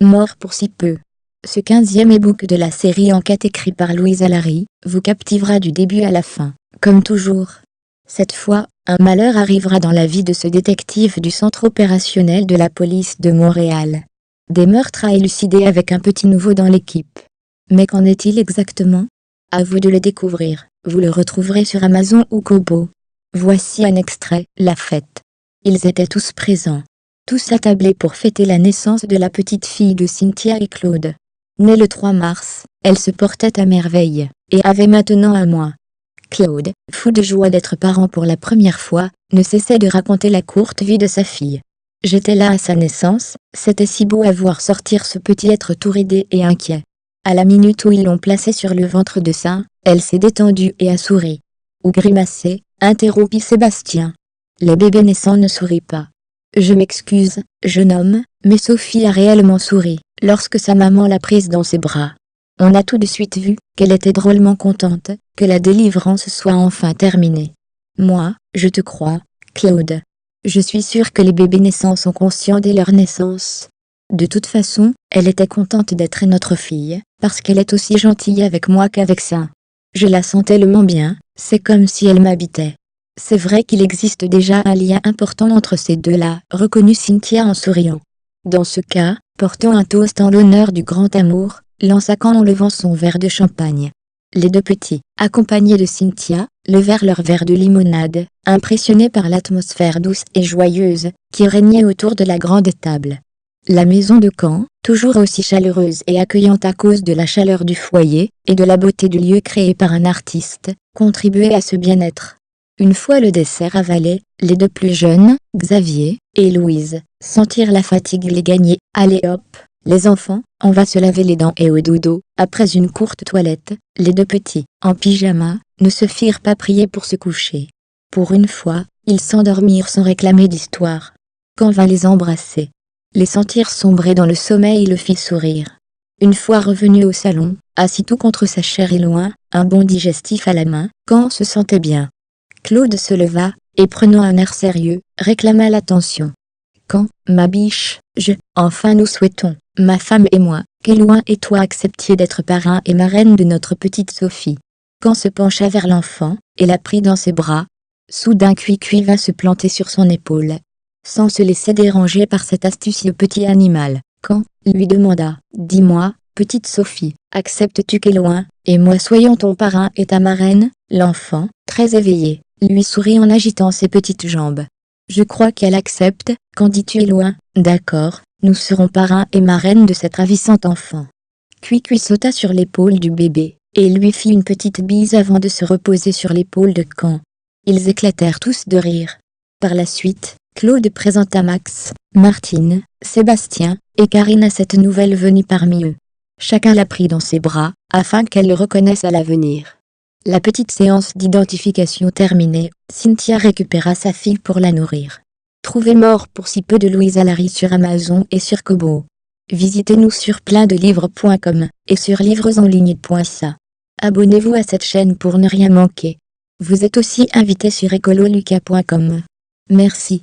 Mort pour si peu. Ce 15e e-book de la série Enquête écrit par Louise Allary vous captivera du début à la fin, comme toujours. Cette fois, un malheur arrivera dans la vie de ce détective du centre opérationnel de la police de Montréal. Des meurtres à élucider avec un petit nouveau dans l'équipe. Mais qu'en est-il exactement? À vous de le découvrir, vous le retrouverez sur Amazon ou Kobo. Voici un extrait, La fête. Ils étaient tous présents. Tous attablés pour fêter la naissance de la petite fille de Cynthia et Claude. Née le 3 mars, elle se portait à merveille, et avait maintenant 1 mois. Claude, fou de joie d'être parent pour la première fois, ne cessait de raconter la courte vie de sa fille. J'étais là à sa naissance, c'était si beau à voir sortir ce petit être tout ridé et inquiet. À la minute où ils l'ont placé sur le ventre de sein, elle s'est détendue et a souri. Ou grimacé, interrompit Sébastien. Les bébés naissants ne sourient pas. Je m'excuse, jeune homme, mais Sophie a réellement souri, lorsque sa maman l'a prise dans ses bras. On a tout de suite vu qu'elle était drôlement contente, que la délivrance soit enfin terminée. Moi, je te crois, Claude. Je suis sûre que les bébés naissants sont conscients dès leur naissance. De toute façon, elle était contente d'être notre fille, parce qu'elle est aussi gentille avec moi qu'avec ça. Je la sens tellement bien, c'est comme si elle m'habitait. C'est vrai qu'il existe déjà un lien important entre ces deux-là, reconnut Cynthia en souriant. Dans ce cas, portons un toast en l'honneur du grand amour, lança Can en levant son verre de champagne. Les deux petits, accompagnés de Cynthia, levèrent leur verre de limonade, impressionnés par l'atmosphère douce et joyeuse, qui régnait autour de la grande table. La maison de Can, toujours aussi chaleureuse et accueillante à cause de la chaleur du foyer, et de la beauté du lieu créé par un artiste, contribuait à ce bien-être. Une fois le dessert avalé, les deux plus jeunes, Xavier et Louise, sentirent la fatigue les gagner. Allez hop, les enfants, on va se laver les dents et au dodo. Après une courte toilette, les deux petits, en pyjama, ne se firent pas prier pour se coucher. Pour une fois, ils s'endormirent sans réclamer d'histoire. Can vint les embrasser. Les sentir sombrer dans le sommeil le fit sourire. Une fois revenu au salon, assis tout contre sa chair et loin, un bon digestif à la main, Can se sentait bien. Claude se leva, et prenant un air sérieux, réclama l'attention. Can, ma biche, enfin nous souhaitons, ma femme et moi, qu'Éloin et toi acceptiez d'être parrain et marraine de notre petite Sophie. Can se pencha vers l'enfant, et la prit dans ses bras. Soudain Cui-Cui vint se planter sur son épaule. Sans se laisser déranger par cet astucieux petit animal, Can lui demanda, dis-moi, petite Sophie, acceptes-tu qu'Éloin et moi soyons ton parrain et ta marraine? L'enfant, très éveillé, lui sourit en agitant ses petites jambes. Je crois qu'elle accepte, qu'en dis-tu Éloin? D'accord, nous serons parrain et marraine de cette ravissante enfant. Cui-Cui sauta sur l'épaule du bébé, et lui fit une petite bise avant de se reposer sur l'épaule de Can. Ils éclatèrent tous de rire. Par la suite, Claude présenta Max, Martine, Sébastien, et Karine à cette nouvelle venue parmi eux. Chacun la prit dans ses bras, afin qu'elle le reconnaisse à l'avenir. La petite séance d'identification terminée, Cynthia récupéra sa fille pour la nourrir. Trouvez Mort pour si peu de Louise Allary sur Amazon et sur Kobo. Visitez-nous sur pleinddelivres.com et sur livresenligne.ca. Abonnez-vous à cette chaîne pour ne rien manquer. Vous êtes aussi invité sur ecololuca.com. Merci.